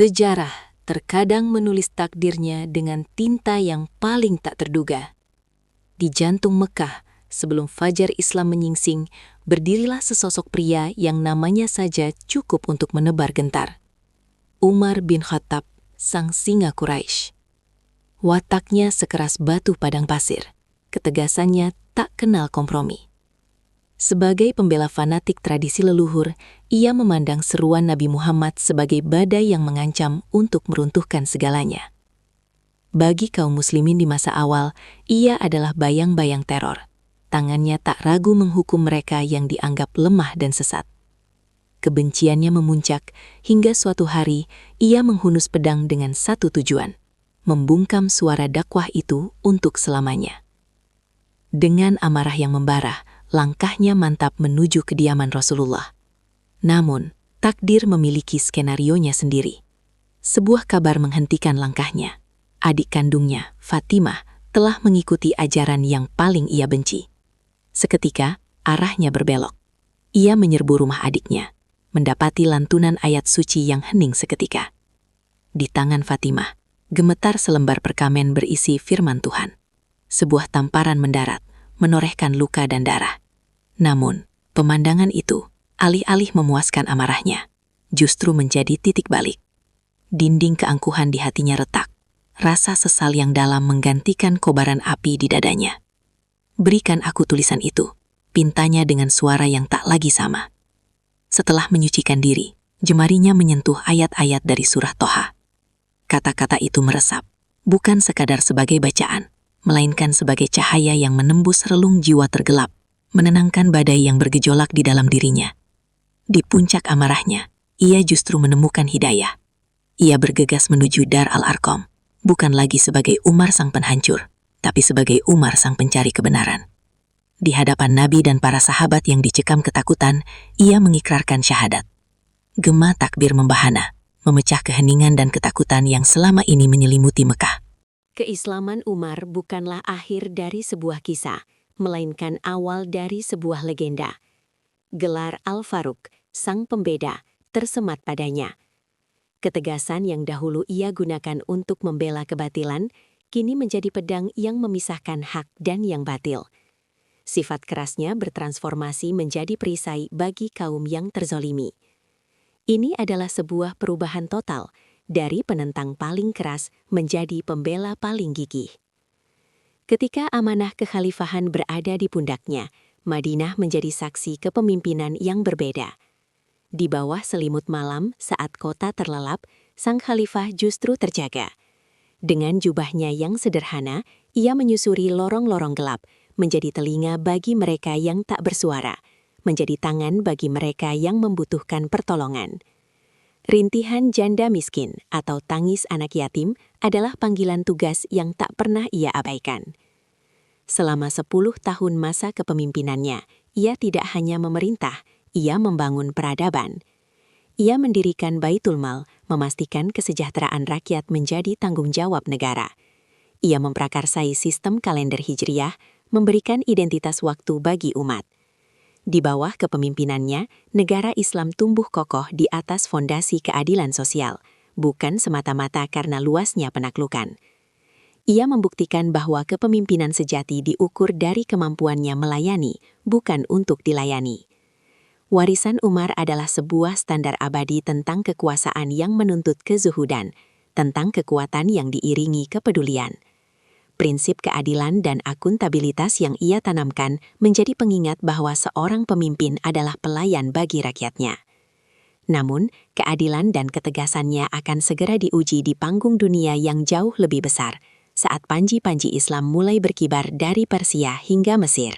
Sejarah terkadang menulis takdirnya dengan tinta yang paling tak terduga. Di jantung Mekah, sebelum fajar Islam menyingsing, berdirilah sesosok pria yang namanya saja cukup untuk menebar gentar. Umar bin Khattab, sang singa Quraisy. Wataknya sekeras batu padang pasir, ketegasannya tak kenal kompromi. Sebagai pembela fanatik tradisi leluhur, ia memandang seruan Nabi Muhammad sebagai badai yang mengancam untuk meruntuhkan segalanya. Bagi kaum muslimin di masa awal, ia adalah bayang-bayang teror. Tangannya tak ragu menghukum mereka yang dianggap lemah dan sesat. Kebenciannya memuncak hingga suatu hari ia menghunus pedang dengan satu tujuan, membungkam suara dakwah itu untuk selamanya. Dengan amarah yang membara, langkahnya mantap menuju kediaman Rasulullah. Namun, takdir memiliki skenarionya sendiri. Sebuah kabar menghentikan langkahnya. Adik kandungnya, Fatimah, telah mengikuti ajaran yang paling ia benci. Seketika, arahnya berbelok. Ia menyerbu rumah adiknya, mendapati lantunan ayat suci yang hening seketika. Di tangan Fatimah, gemetar selembar perkamen berisi firman Tuhan. Sebuah tamparan mendarat, menorehkan luka dan darah. Namun, pemandangan itu, alih-alih memuaskan amarahnya, justru menjadi titik balik. Dinding keangkuhan di hatinya retak. Rasa sesal yang dalam menggantikan kobaran api di dadanya. "Berikan aku tulisan itu," pintanya dengan suara yang tak lagi sama. Setelah menyucikan diri, jemarinya menyentuh ayat-ayat dari surah Toha. Kata-kata itu meresap, bukan sekadar sebagai bacaan, melainkan sebagai cahaya yang menembus relung jiwa tergelap, menenangkan badai yang bergejolak di dalam dirinya. Di puncak amarahnya, ia justru menemukan hidayah. Ia bergegas menuju Dar Al-Arqam, bukan lagi sebagai Umar sang penghancur, tapi sebagai Umar sang pencari kebenaran. Di hadapan Nabi dan para sahabat yang dicekam ketakutan, ia mengikrarkan syahadat. Gema takbir membahana, memecah keheningan dan ketakutan yang selama ini menyelimuti Mekah. Keislaman Umar bukanlah akhir dari sebuah kisah, melainkan awal dari sebuah legenda. Gelar Al-Faruq, sang pembeda, tersemat padanya. Ketegasan yang dahulu ia gunakan untuk membela kebatilan, kini menjadi pedang yang memisahkan hak dan yang batil. Sifat kerasnya bertransformasi menjadi perisai bagi kaum yang terzolimi. Ini adalah sebuah perubahan total, dari penentang paling keras menjadi pembela paling gigih. Ketika amanah kekhalifahan berada di pundaknya, Madinah menjadi saksi kepemimpinan yang berbeda. Di bawah selimut malam saat kota terlelap, sang khalifah justru terjaga. Dengan jubahnya yang sederhana, ia menyusuri lorong-lorong gelap, menjadi telinga bagi mereka yang tak bersuara, menjadi tangan bagi mereka yang membutuhkan pertolongan. Rintihan janda miskin atau tangis anak yatim adalah panggilan tugas yang tak pernah ia abaikan. Selama 10 tahun masa kepemimpinannya, ia tidak hanya memerintah, ia membangun peradaban. Ia mendirikan Baitul Mal, memastikan kesejahteraan rakyat menjadi tanggung jawab negara. Ia memprakarsai sistem kalender Hijriyah, memberikan identitas waktu bagi umat. Di bawah kepemimpinannya, negara Islam tumbuh kokoh di atas fondasi keadilan sosial, bukan semata-mata karena luasnya penaklukan. Ia membuktikan bahwa kepemimpinan sejati diukur dari kemampuannya melayani, bukan untuk dilayani. Warisan Umar adalah sebuah standar abadi tentang kekuasaan yang menuntut kezuhudan, tentang kekuatan yang diiringi kepedulian. Prinsip keadilan dan akuntabilitas yang ia tanamkan menjadi pengingat bahwa seorang pemimpin adalah pelayan bagi rakyatnya. Namun, keadilan dan ketegasannya akan segera diuji di panggung dunia yang jauh lebih besar, saat panji-panji Islam mulai berkibar dari Persia hingga Mesir.